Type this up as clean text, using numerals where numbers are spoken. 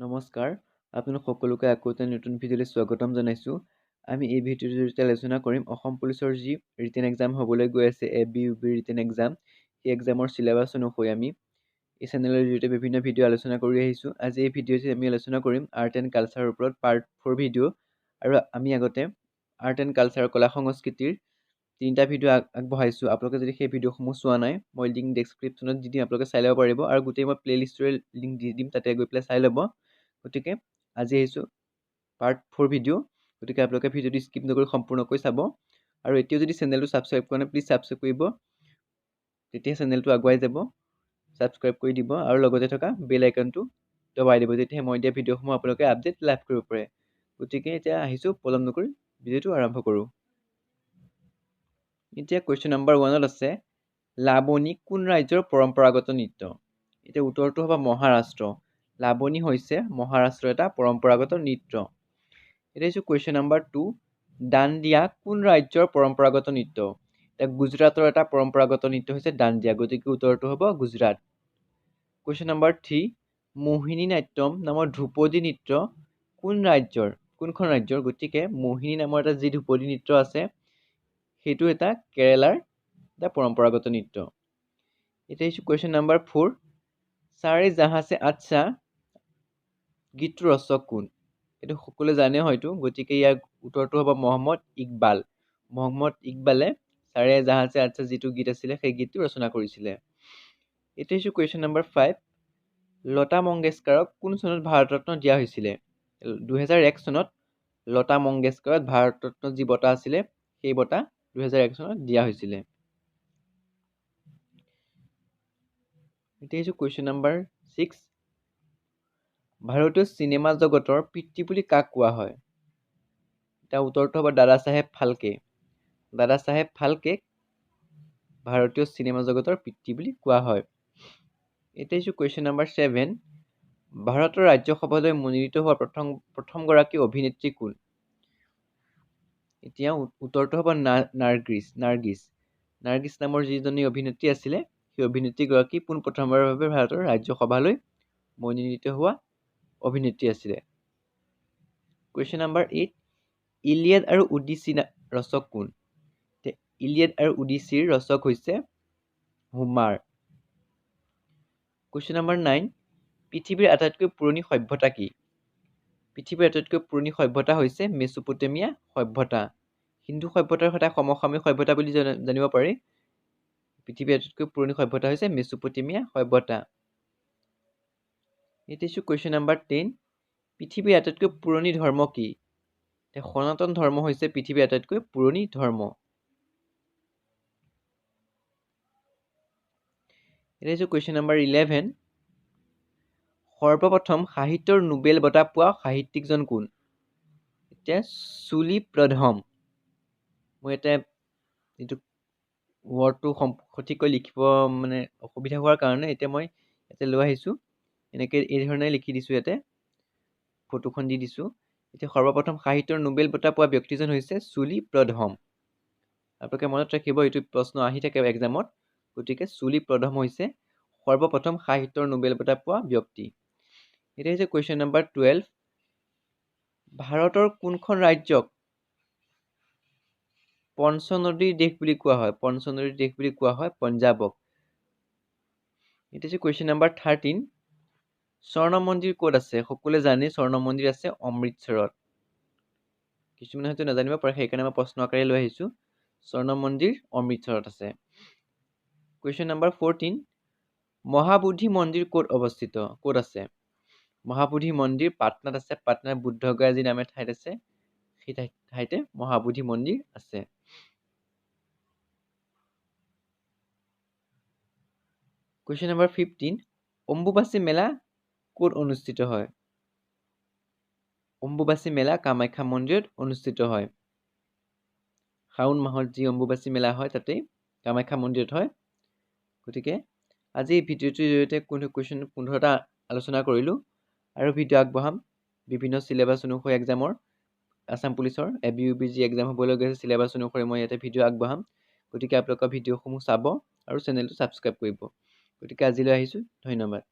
নমস্কাৰ আপোনালোক সকলোকে আকৌ এটা নতুন ভিডিঅ'লৈ স্বাগতম জনাইছোঁ। আমি এই ভিডিঅ'টোৰ জৰিয়তে আলোচনা কৰিম অসম পুলিচৰ যি ৰিটেন এক্সাম হ'বলৈ গৈ আছে ABUB ৰিটেন এক্সাম, সেই এক্সামৰ চিলেবাছ অনুসৰি আমি এই চেনেলৰ জৰিয়তে বিভিন্ন ভিডিঅ' আলোচনা কৰি আহিছোঁ। আজি এই ভিডিঅ'টোত আমি আলোচনা কৰিম আৰ্ট এণ্ড কালচাৰৰ ওপৰত পাৰ্ট 4 ভিডিঅ', আৰু আমি আগতে আৰ্ট এণ্ড কালচাৰ কলা সংস্কৃতিৰ 3টা ভিডিঅ' আগবঢ়াইছোঁ। আপোনালোকে যদি সেই ভিডিঅ'সমূহ চোৱা নাই, মই লিংক ডেছক্ৰিপশ্যনত দি দিম, আপোনালোকে চাই ল'ব পাৰিব, আৰু গোটেই মই প্লে'লিষ্টৰে লিংক দি দিম, তাতে গৈ পেলাই চাই ল'ব। গতিকে আজি আহিছোঁ পাৰ্ট 4 ভিডিঅ', গতিকে আপোনালোকে ভিডিঅ'টো স্কিপ নকৰি সম্পূৰ্ণকৈ চাব। আৰু এতিয়াও যদি চেনেলটো ছাবস্ক্ৰাইব কৰা নাই, প্লিজ ছাবস্ক্ৰাইব কৰিব, তেতিয়া চেনেলটো আগুৱাই যাব। ছাবস্ক্ৰাইব কৰি দিব আৰু লগতে থকা বেল আইকনটো দবাই দিব, তেতিয়াহে মই দিয়া ভিডিঅ'সমূহ আপোনালোকে আপডেট লাভ কৰিব পাৰে। গতিকে এতিয়া আহিছোঁ, পলম নকৰি ভিডিঅ'টো আৰম্ভ কৰোঁ। এতিয়া কুৱেশ্যন নম্বৰ 1ত আছে, লাবনী কোন ৰাজ্যৰ পৰম্পৰাগত নৃত্য? এতিয়া উত্তৰটো হ'ব মহাৰাষ্ট্ৰ। লাবনী হৈছে মহাৰাষ্ট্ৰৰ এটা পৰম্পৰাগত নৃত্য। এতিয়া হৈছে কুৱেশ্যন নম্বৰ 2, দাণ্ডিয়া কোন ৰাজ্যৰ পৰম্পৰাগত নৃত্য? এতিয়া গুজৰাটৰ এটা পৰম্পৰাগত নৃত্য হৈছে দাণ্ডিয়া, গতিকে উত্তৰটো হ'ব গুজৰাট। কুৱেশ্যন নম্বৰ 3, মোহিনী নাট্যম নামৰ ধ্ৰুপদী নৃত্য কোনখন ৰাজ্যৰ? গতিকে মোহিনী নামৰ এটা যি ধ্ৰুপদী নৃত্য আছে, সেইটো এটা কেৰেলাৰ এটা পৰম্পৰাগত নৃত্য। এতিয়া হৈছে কুৱেশ্যন নম্বৰ 4, চাৰে জাহাঁ সে আচ্ছা গীতটোৰ ৰচক কোন? এইটো সকলোৱে জানে হয়তো, গতিকে ইয়াৰ উত্তৰটো হ'ব মহম্মদ ইকবাল। মহম্মদ ইকবালে চাৰে জাহাঁ সে আচ্ছা যিটো গীত আছিলে, সেই গীতটো ৰচনা কৰিছিলে। এতিয়া হৈছে কুৱেশ্যন নম্বৰ 5, লতা মংগেশকাৰক কোন চনত ভাৰত ৰত্ন দিয়া হৈছিলে? 2001 চনত লতা মংগেশকাৰক ভাৰত ৰত্ন যি বঁটা আছিলে, সেই বঁটা 2001 চনত দিয়া হৈছিলে। এতিয়া হৈছে কুৱেশ্যন নম্বৰ 6, ভাৰতীয় চিনেমা জগতৰ পিতৃ বুলি কাক কোৱা হয়? এতিয়া উত্তৰটো হ'ব দাদা চাহেব ফাল্কে। দাদা চাহেব ফাল্কেক ভাৰতীয় চিনেমা জগতৰ পিতৃ বুলি কোৱা হয়। এতিয়া হৈছে কুৱেশ্যন নম্বৰ 7, ভাৰতৰ ৰাজ্যসভালৈ মনোনীত হোৱা প্ৰথমগৰাকী অভিনেত্ৰী কোন? এতিয়া উত্তৰটো হ'ব নাৰ্গিছ নামৰ যিজনী অভিনেত্ৰী আছিলে, সেই অভিনেত্ৰীগৰাকী পোনপ্ৰথমবাৰৰ বাবে ভাৰতৰ ৰাজ্যসভালৈ মনোনীত হোৱা অভিনেত্ৰী আছিলে। কুৱেশ্যন নম্বৰ 8, ইলিয়াড আৰু ওডিচি ৰচক কোন? ইলিয়াড আৰু ওডিচিৰ ৰচক হৈছে হোমাৰ। কুৱেশ্যন নম্বৰ 9, পৃথিৱীৰ আটাইতকৈ পুৰণি সভ্যতা কি? পৃথিৱীৰ আটাইতকৈ পুৰণি সভ্যতা হৈছে মেচোপটেমিয়া সভ্যতা। সিন্ধু সভ্যতাৰ সৈতে সমসাময়িক সভ্যতা বুলি জানিব পাৰি। পৃথিৱীৰ আটাইতকৈ পুৰণি সভ্যতা হৈছে মেচোপটেমিয়া সভ্যতা। এতিয়া হৈছে কুৱেশ্যন নম্বৰ 10, পৃথিৱীৰ আটাইতকৈ পুৰণি ধৰ্ম কি? সনাতন ধৰ্ম হৈছে পৃথিৱীৰ আটাইতকৈ পুৰণি ধৰ্ম। এতিয়া হৈছে কুৱেশ্যন নম্বৰ 11, সৰ্বপ্ৰথম সাহিত্যৰ নোবেল বঁটা পোৱা সাহিত্যিকজন কোন? এতিয়া চুলি প্ৰধম। মই এতিয়া এইটো ৱৰ্ডটো সঠিককৈ লিখিব অসুবিধা হোৱাৰ কাৰণে এতিয়া মই ইয়াতে লৈ আহিছোঁ, এনেকৈ এই ধৰণে লিখি দিছোঁ, ইয়াতে ফটোখন দি দিছোঁ। এতিয়া সৰ্বপ্ৰথম সাহিত্যৰ নোবেল বঁটা পোৱা ব্যক্তিজন হৈছে চুলি প্ৰধম। আপোনালোকে মনত ৰাখিব, এইটো প্ৰশ্ন আহি থাকে এক্সামত, গতিকে চুলি প্ৰধম হৈছে সৰ্বপ্ৰথম সাহিত্যৰ নোবেল বঁটা পোৱা ব্যক্তি। এতিয়া হৈছে কুৱেশ্যন নম্বৰ 12, ভাৰতৰ কোনখন ৰাজ্যক পঞ্চনদীৰ দেশ বুলি কোৱা হয়? পঞ্চনদীৰ দেশ বুলি কোৱা হয় পঞ্জাৱক। এতিয়া হৈছে কুৱেশ্যন নম্বৰ 13, স্বৰ্ণ মন্দিৰ ক'ত আছে? সকলোৱে জানে স্বৰ্ণ মন্দিৰ আছে অমৃতসৰত। কিছুমানে হয়তো নাজানিব পাৰে, সেইকাৰণে মই প্ৰশ্ন আকাৰে লৈ আহিছোঁ। স্বৰ্ণ মন্দিৰ অমৃতসৰত আছে। কুৱেশ্যন নম্বৰ 14, মহাবোধি মন্দিৰ ক'ত অৱস্থিত? ক'ত আছে? মহাবোধি মন্দিৰ পাটনাত আছে। পাটনাৰ বুদ্ধগয়া যি নামে ঠাইত আছে, সেই ঠাইতে মহাবোধি মন্দিৰ আছে। কুৱেশ্যন নম্বৰ 15, অম্বুবাচী মেলা ক'ত অনুষ্ঠিত হয়? অম্বুবাচী মেলা কামাখ্যা মন্দিৰত অনুষ্ঠিত হয়। শাওণ মাহত যি অম্বুবাচী মেলা হয়, তাতেই কামাখ্যা মন্দিৰত হয়। গতিকে আজি এই ভিডিঅ'টোৰ জৰিয়তে কুৱেশ্যন 15টা আলোচনা কৰিলোঁ, আৰু ভিডিঅ' আগবঢ়াম বিভিন্ন চিলেবাছ অনুসৰি এক্সামৰ, আছাম পুলিচৰ ABUB যি এক্সাম হ'বলৈ গৈছে চিলেবাছ অনুসৰি মই ইয়াতে ভিডিঅ' আগবঢ়াম। গতিকে আপোনালোকৰ ভিডিঅ'সমূহ চাব আৰু চেনেলটো ছাবস্ক্ৰাইব কৰিব। গতিকে আজিলৈ আহিছোঁ, ধন্যবাদ।